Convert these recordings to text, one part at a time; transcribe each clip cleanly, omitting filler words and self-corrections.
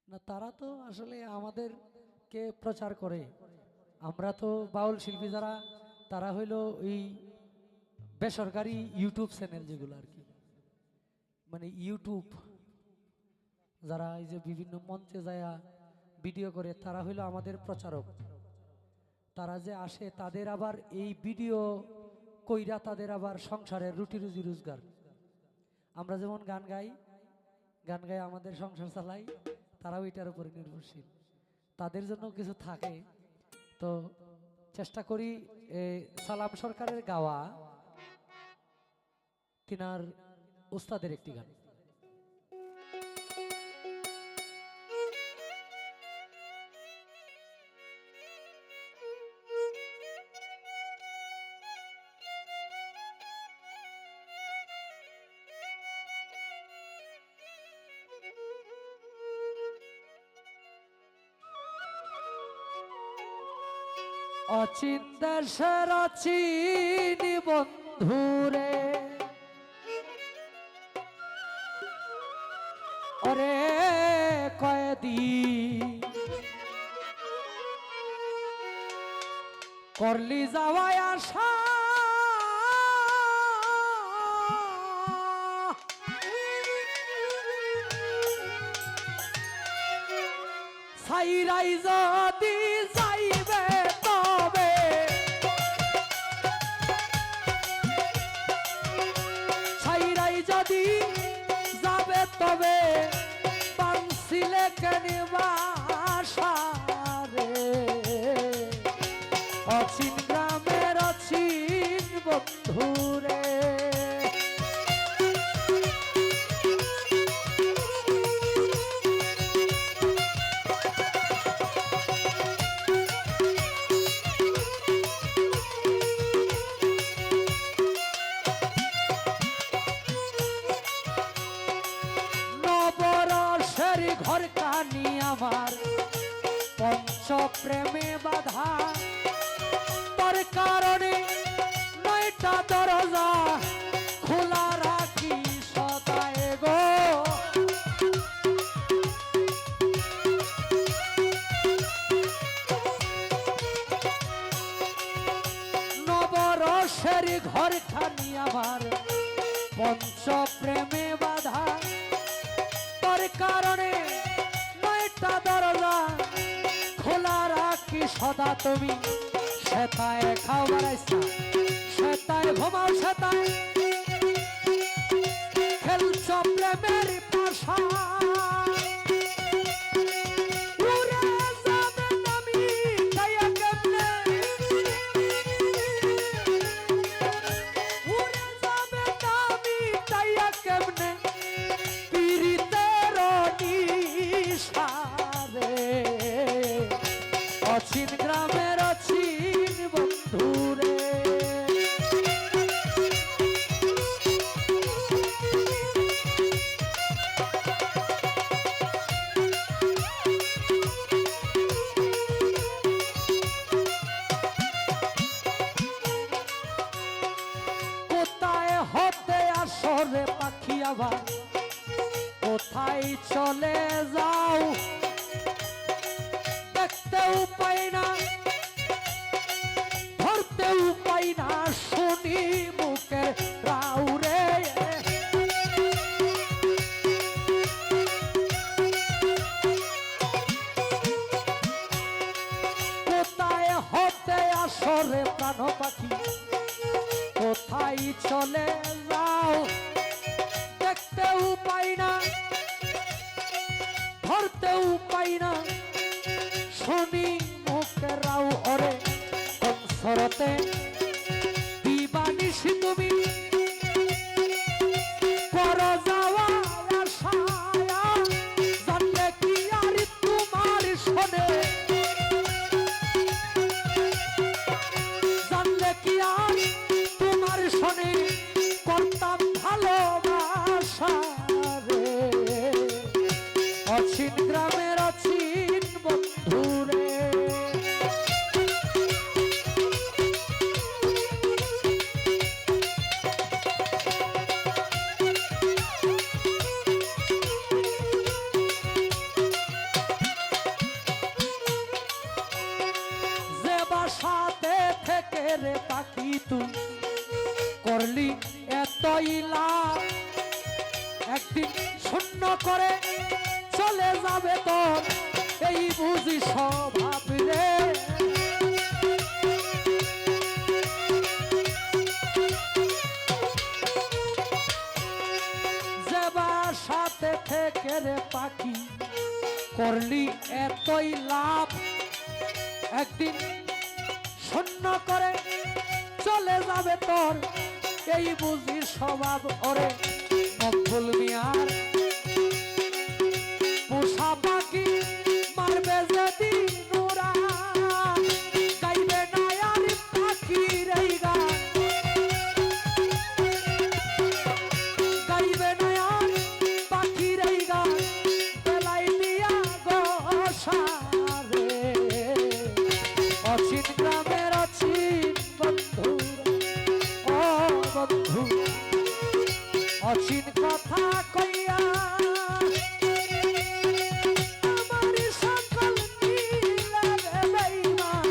না, তারা তো আসলে আমাদেরকে প্রচার করে। আমরা তো বাউল শিল্পী যারা, তারা হইলো ওই বেসরকারি ইউটিউব চ্যানেল যেগুলো আর কি, মানে ইউটিউব যারা এই যে বিভিন্ন মঞ্চে যায় ভিডিও করে, তারা হইলো আমাদের প্রচারক। তারা যে আসে তাদের আবার এই ভিডিও কইরা তাদের আবার সংসারের রুটি রুজি রোজগার। আমরা যেমন গান গাই, গান গাই আমাদের সংসার চালাই, তারাও এটার উপরে নির্ভরশীল। তাদের জন্য কিছু থাকে। তো চেষ্টা করি সালাম সরকারের গাওয়া তিনার উস্তাদের একটি গান। অচিন দেশের অচিনি বন্ধুরে, ওরে কয়েদি করলি যাওয়ায় আশা, সাইরাই যদি যাইবে তবে সাইরাই যদি যাবে তবে বাঁচিলে কেনিবা আশারে। অচিন গ্রামের অচিন বন্ধুরে, ঘর কানি আমার পঞ্চ প্রেমে বাধা, তোর কারণে 9টা দরজা খোলা রাখি সদায় গো। নবরসের ঘর খানি আমার পঞ্চ প্রেমে বাধা, তোর কারণে 9টা দরজা খোলা রাখি সদা। তুমি সেতায় খাও বাড়াইছা, সেতায় ঘুমাও, সেতায় খেলছ প্রেমের পাশা। উড়ে যাবে নামি গায়া কেমনে, উড়ে যাবে নামি গায়া কেমনে অচিন গ্রামের অচিন বন্ধুরে। কোথায় হতে আসরে পাখি আবার, কোথায় চলে যাও দেখতেও পাই না, ধরতেও পাই না, শুনি মুখের রাউরে। কোথায় হতে আসরে প্রাণ পাখি, কোথায় চলে যাও দেখতেও পাই না, ধরতেও পাই না, শুনি মুখের রাও। ওরে কোন সরতে দিবানিসি তুমি পর যাওয়া আশায়া, জানলে কি আর তোমার শোনে, জানলে কি আর তোমার শোনে করতাম ভালোবাসা রে। অচিন গ্রামের অচিন বন্ধুরে, রে পাখি তুই করলি এতই লাভ, একদিন শূন্য করে চলে যাবে তোর এই বুঝি স্বভাব রে। যেবার সাথে থেকে রে পাখি করলি এতই লাভ, একদিন শূন্য করে চলে যাবে তোর এই বুঝি স্বভাব। ওরে মকবুল মিয়ার পোষা পাখি মারবে যদি নোরা, গাইবে না আর পাখির এই গান, গাইবে না আর পাখির এই গান, বেলাই দিয়া গোসারে। অচিন গ্রামের অচিন বন্ধু, ও বন্ধু অচিন কথা কইয়া আমার সকল মিলাবে বেঈমান,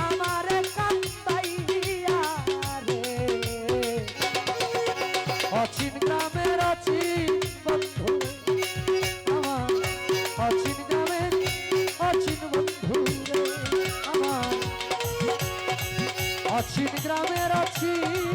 আমারে কান্দাইয়া রে। অচিন গ্রামের অচিন বন্ধু, আমার অচিন গ্রামের অচিন বন্ধু রে, আমার অচিন গ্রামের অচিন